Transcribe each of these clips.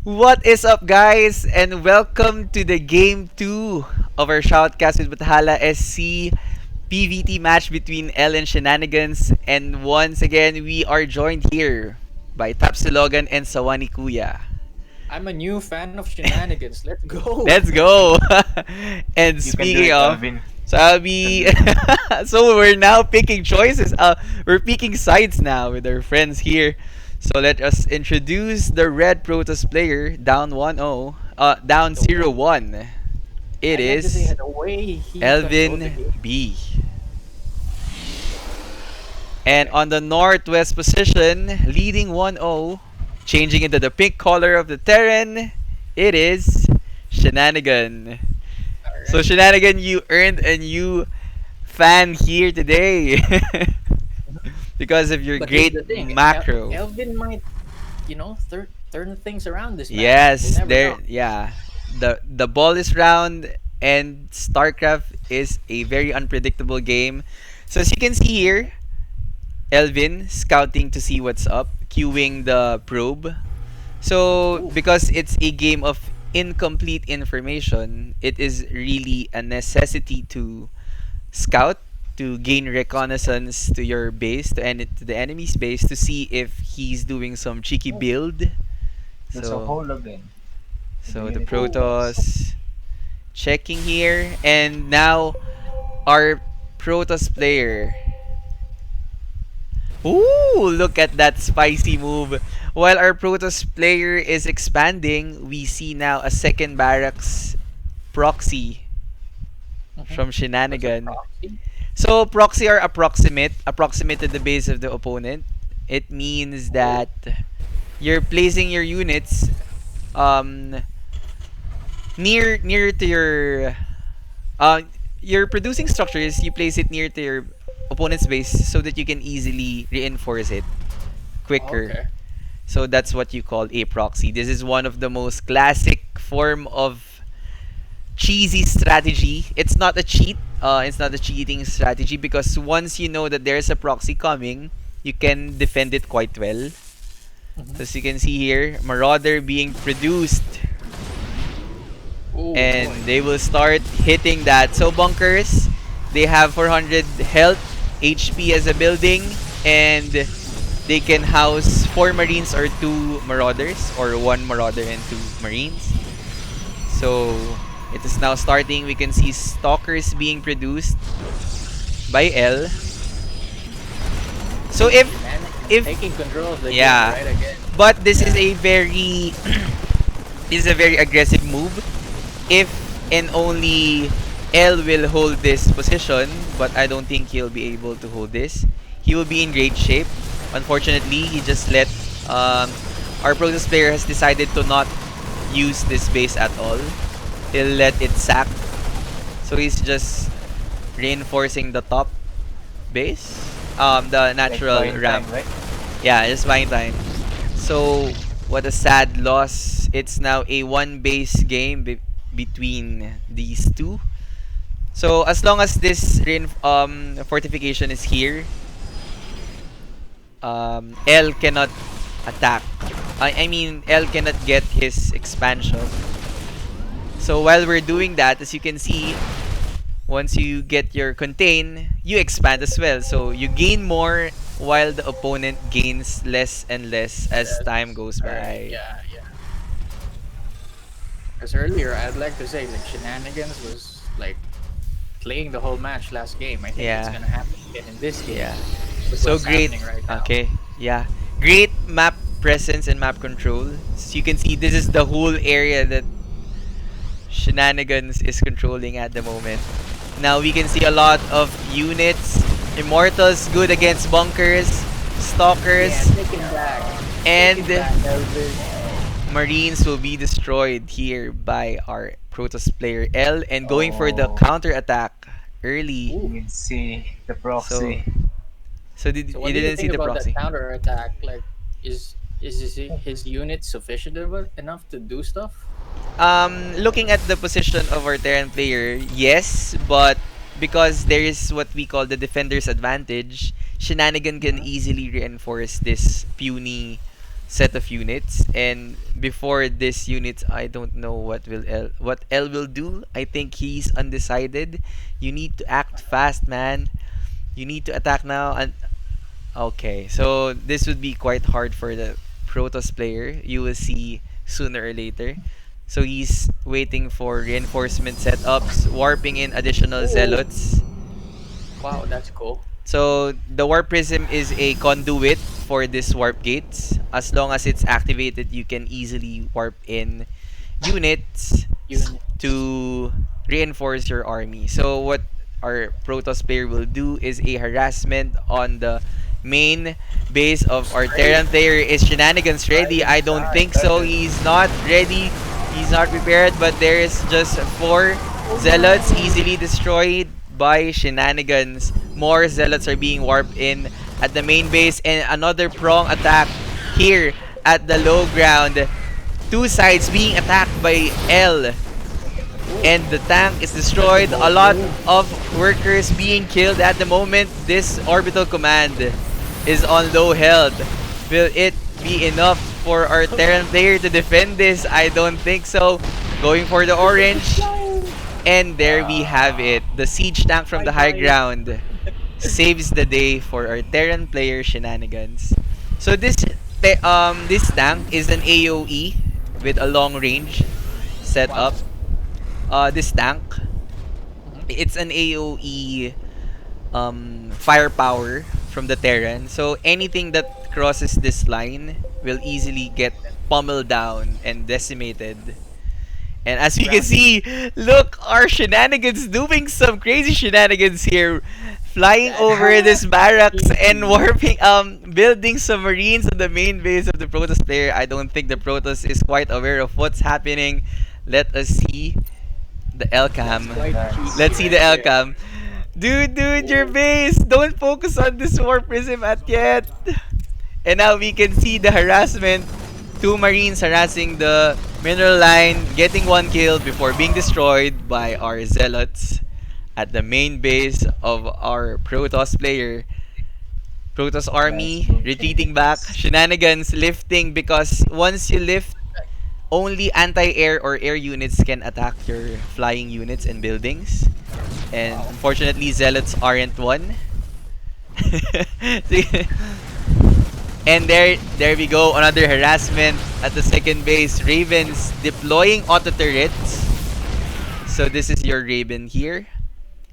What is up, guys? And welcome to the game 2 of our Shoutcast with Bathala SC PvT match between L and Shenanigans. And once again, we are joined here by Tapsimer and sawanikuya. I'm a new fan of Shenanigans. Let's go. Let's go! And You can do speaking it, of, Alvin. so I'll You can be. do it. So we're now picking choices. We're picking sides now with our friends here. So let us introduce the red Protoss player down 1-0. Down The way, 0-1. It I'd like to say is the way he controlled the Elvin game. B. And Okay. on the northwest position, leading 1-0, changing into the pink color of the Terran, it is Shenanigan. All So right. Shenanigan, you earned a new fan here today because of your But here's the great thing. macro. Elvin might, turn things around this match. We Yes, never know. there. Yeah, the ball is round, and StarCraft is a very unpredictable game. So as you can see here, Elvin scouting to see what's up, queuing the probe. So Ooh. because it's a game of incomplete information, it is really a necessity to scout to gain reconnaissance to your base to the enemy's base to see if he's doing some cheeky Oh. build. There's a So hole again in the so the unit Oh. controls. Protoss checking here, and now our Protoss player. Ooh, look at that spicy move. While our Protoss player is expanding, we see now a second barracks proxy Mhm. from What's a Shenanigan. proxy? So proxy are approximate to the base of the opponent. It means Oh. that you're placing your units um near to uh your producing structures. You place it near to your opponent's base so that you can easily reinforce it quicker. Okay. So that's what you call a proxy. This is one of the most classic form of cheesy strategy. It's not a cheat. It's not a cheating strategy because once you know that there's a proxy coming, you can defend it quite well. Mhm. So as you can see here, Marauder being produced, Oh and boy. they will start hitting that. So bunkers, they have 400 health, HP as a building, and they can house 4 marines or 2 marauders, or 1 marauder and 2 marines. So it is now starting. We can see stalkers being produced by L. So Shenanigans if taking control of the game yeah, right again. but this is Yeah. a very this is a very aggressive move. If and only L will hold this position, but I don't think he'll be able to hold this. He will be in great shape. Unfortunately, he just let um, our Protoss player has decided to not use this base at all. He'll let it sack. So he's just reinforcing the top base. The Like natural buying ramp. time, right? Yeah, just buying time. So what a sad loss. It's now a one base game between these two. So as long as this fortification is here, L cannot attack. I mean, L cannot get his expansion. So while we're doing that, as you can see, once you get your contain, you expand as well. So you gain more while the opponent gains less and less as time Yes. goes All right. by. Yeah. Yeah. Because earlier, I'd like to say like Shenanigans was like playing the whole match last game. I think it's Yeah. gonna happen again in this game Yeah. with So what's great. happening right now. Okay. Yeah. Great map presence and map control. So you can see this is the whole area that Shenanigans is controlling at the moment. Now we can see a lot of units. Immortals good against bunkers, Yeah, stalkers, take it back. Take and it back, Elvis. marines will be destroyed here by our Protoss player L, and going for the Oh, counter attack early. Ooh. you can see the So proxy. did So you what do you didn't see think the about that proxy? counter attack? Like, is his unit sufficient enough to do stuff? Looking at the position of our Terran player, yes, but because there is what we call the defender's advantage, Shenanigan can Mhm. easily reinforce this puny set of units, and before this unit, I don't know what L will do. I think he's undecided. You need to act fast, man. You need to attack now. And okay, so this would be quite hard for the Protoss player. You will see sooner or later. So he's waiting for reinforcement setups, warping in additional zealots. Wow, that's cool. So the warp prism is a conduit for this warp gates. As long as it's activated, you can easily warp in units to reinforce your army. So what our Protoss player will do is a harassment on the main base of our Terran player. Is Shenanigans ready? I don't think so. He's not ready. He's not prepared, but there is just 4 zealots easily destroyed by Shenanigans. More zealots are being warped in at the main base, and another prong attack here at the low ground. 2 sides being attacked by L, and the tank is destroyed. A lot of workers being killed at the moment. This orbital command is on low health. Will it be enough for our Terran player to defend this? I don't think so. Going for the orange. And there we have it. The siege tank from the high ground saves the day for our Terran player Shenanigans. So this tank is an AoE with a long range setup. This tank, it's an AoE firepower from the Terran. So anything that crosses this line will easily get pummeled down and decimated. And as you can see, look, our Shenanigans doing some crazy shenanigans here. Flying over this barracks and warping, building submarines on the main base of the Protoss player. I don't think the Protoss is quite aware of what's happening. Let us see the L-cam. Let's see the L-cam. Dude, your base! Don't focus on this war prism at yet! And now we can see the harassment. 2 Marines harassing the mineral line, getting 1 kill before being destroyed by our zealots at the main base of our Protoss player. Protoss army retreating back. Shenanigans lifting, because once you lift, only anti-air or air units can attack your flying units and buildings. And unfortunately, zealots aren't one. And there we go, another harassment at the second base. Ravens deploying auto turrets. So this is your Raven here.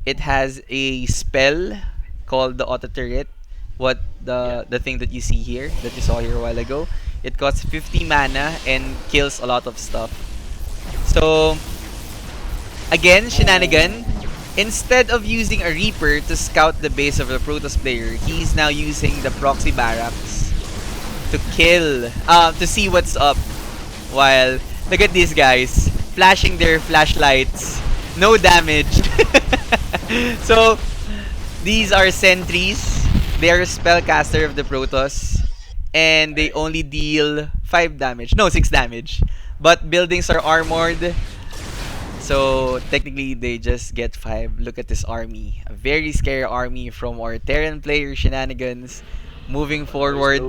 It has a spell called the auto turret. The thing that you see here, that you saw here a while ago. It costs 50 mana and kills a lot of stuff. So again, Shenanigan, instead of using a Reaper to scout the base of the Protoss player, he's now using the proxy barracks to kill, to see what's up. While, look at these guys, flashing their flashlights. No damage. So, these are sentries. They are spellcaster of the Protoss. And they only deal 5 damage. No, 6 damage. But buildings are armored. So, technically, they just get 5. Look at this army. A very scary army from our Terran player Shenanigans. Moving forward.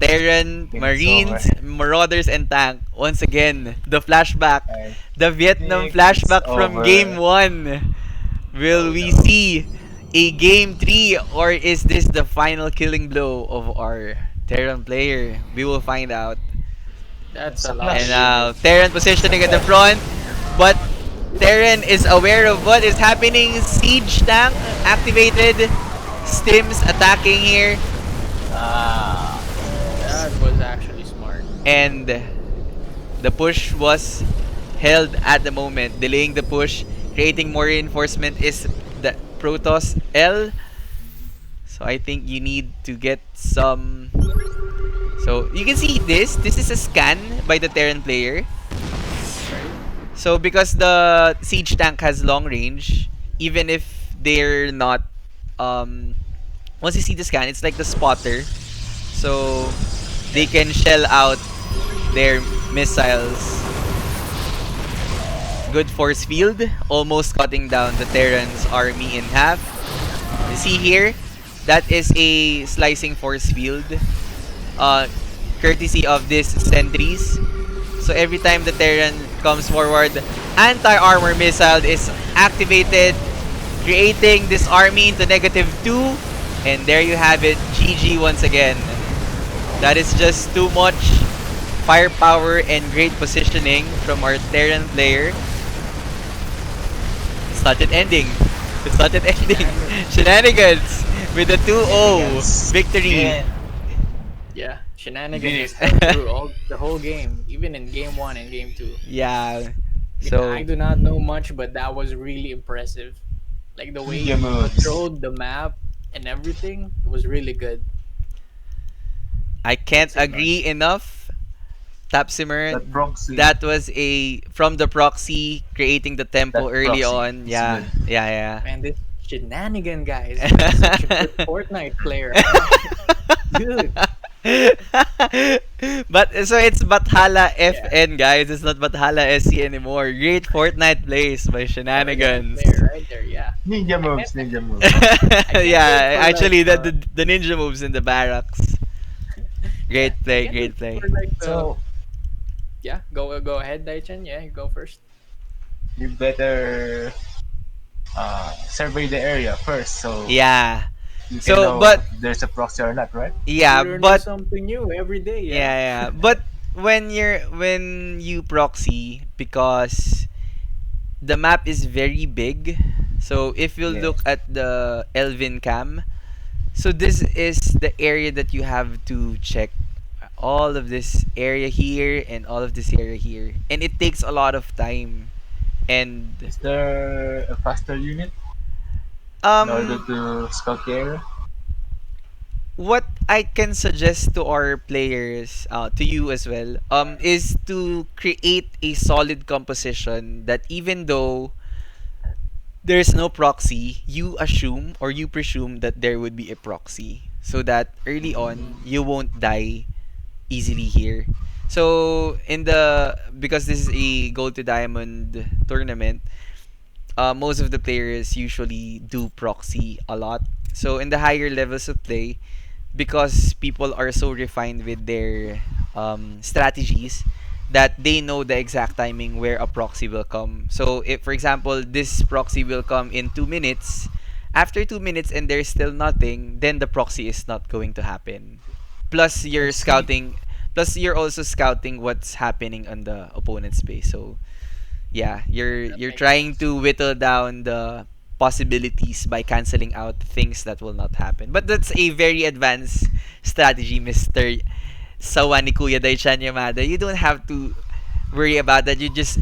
Terran, Marines, Marauders, and Tank. Once again, the flashback. The Vietnam flashback from Game 1. Will we see a Game 3, or is this the final killing blow of our Terran player? We will find out. That's a lot. And now, Terran positioning at the front. But Terran is aware of what is happening. Siege tank activated. Stims attacking here. That was actually smart. And the push was held at the moment. Delaying the push, creating more reinforcement is the Protoss L. So I think you need to get some. So you can see this. This is a scan by the Terran player. So because the siege tank has long range, even if they're not, once you see the scan, it's like the spotter. So they can shell out their missiles. Good force field, almost cutting down the Terran's army in half. You see here, that is a slicing force field. courtesy of these sentries. So every time the Terran comes forward, anti-armor missile is activated, creating this army into -2. And there you have it, GG once again. That is just too much firepower and great positioning from our Terran player. It's not yet ending. It's not yet ending. Shenanigans with a 2-0 victory. Yeah. Yeah, Shenanigans Really? just held through the whole game, even in game 1 and game 2. Yeah. I mean, I So do not know much, but that was really impressive. Like the way Ninja he moves. controlled the map and everything, it was really good. I can't That's it, man. agree enough. Tapsimer, That proxy. that was a from the proxy creating the tempo That early proxy on. is Yeah, good. yeah, Man, this Shenanigan guy is such a yeah. good Fortnite player, huh? Dude, But so it's Bathala yeah, FN, guys. It's not Bathala SC anymore. Great Fortnite plays by Fortnite Shenanigans. player right there. Yeah, Ninja I can't, moves, ninja moves. I can't wait Yeah, for like actually, the ninja moves in the barracks. yeah, Great I play, can't wait great play. for like So yeah. Go ahead, Daichan. Yeah, you go first. you better survey the area first, so Yeah. you can So, know if but there's a proxy or not, right? We're yeah, learning but something new every day. Yeah. yeah, yeah. But when you proxy, because the map is very big. So if you Yeah. look at the Elvin cam, so this is the area that you have to check. All of this area here and all of this area here, and it takes a lot of time. And Is there a faster unit in order um to scout the area? what I can suggest to our players, to you as well, is to create a solid composition that even though there's no proxy, you assume or you presume that there would be a proxy, so that early on you won't die easily here. So in the because this is a gold to diamond tournament, most of the players usually do proxy a lot. So in the higher levels of play, because people are so refined with their strategies that they know the exact timing where a proxy will come. So if for example this proxy will come in 2 minutes, after 2 minutes and there's still nothing, then the proxy is not going to happen. Plus I you're see. scouting, plus you're also scouting what's happening on the opponent's base. So yeah, That you're makes trying sense. to whittle down the possibilities by canceling out things that will not happen. But that's a very advanced strategy, Mr. Sawanikuya Daichan Yamada. You don't have to worry about that. You just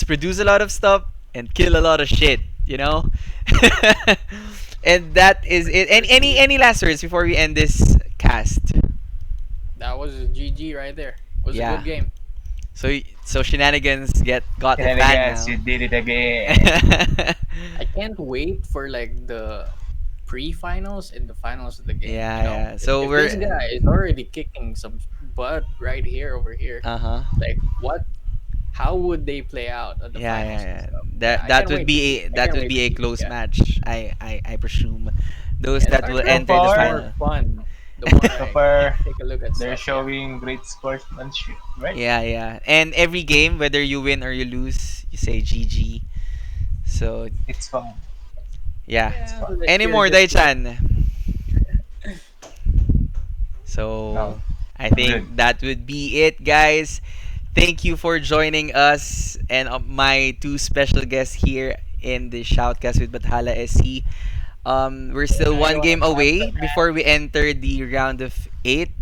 produce a lot of stuff and kill a lot of shit, you know? And that is it. And any last words before we end this cast? That was a GG right there. It was a good Yeah. game. So shenanigans got the fan Shenanigans, now. you did it again. I can't wait for like the pre-finals and the finals of the game. Yeah, You know, yeah. So if this we're guy is already kicking some butt right here over here, uh-huh. like what? How would they play out at the Yeah, yeah, finals and yeah. stuff? Yeah, That I that can't would wait to see. be a I can't wait to see. close Yeah, match. I presume those yeah. that will So StarCraft enter the gets far, more final. fun the more so I far, take a look at they're stuff. Yeah, showing great sportsmanship, right? Yeah, yeah. And every game, whether you win or you lose, you say GG. So It's fun. yeah. It's yeah. fun. So let's Any hear more, just like Daichan? No, So I I'm good. think that would be it, guys. Thank you for joining us and my two special guests here in the Shoutcast with Bathala SC. We're still I one want to game pass away the hat. before we enter the round of eight.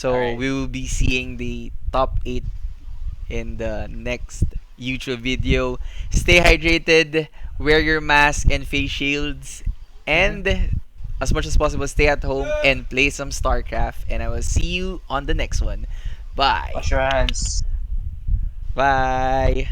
All So right. we will be seeing the top eight in the next YouTube video. Stay hydrated, wear your mask and face shields, Mm-hmm. and as much as possible, stay at home and play some StarCraft. And I will see you on the next one. Bye. Wash your hands. Bye.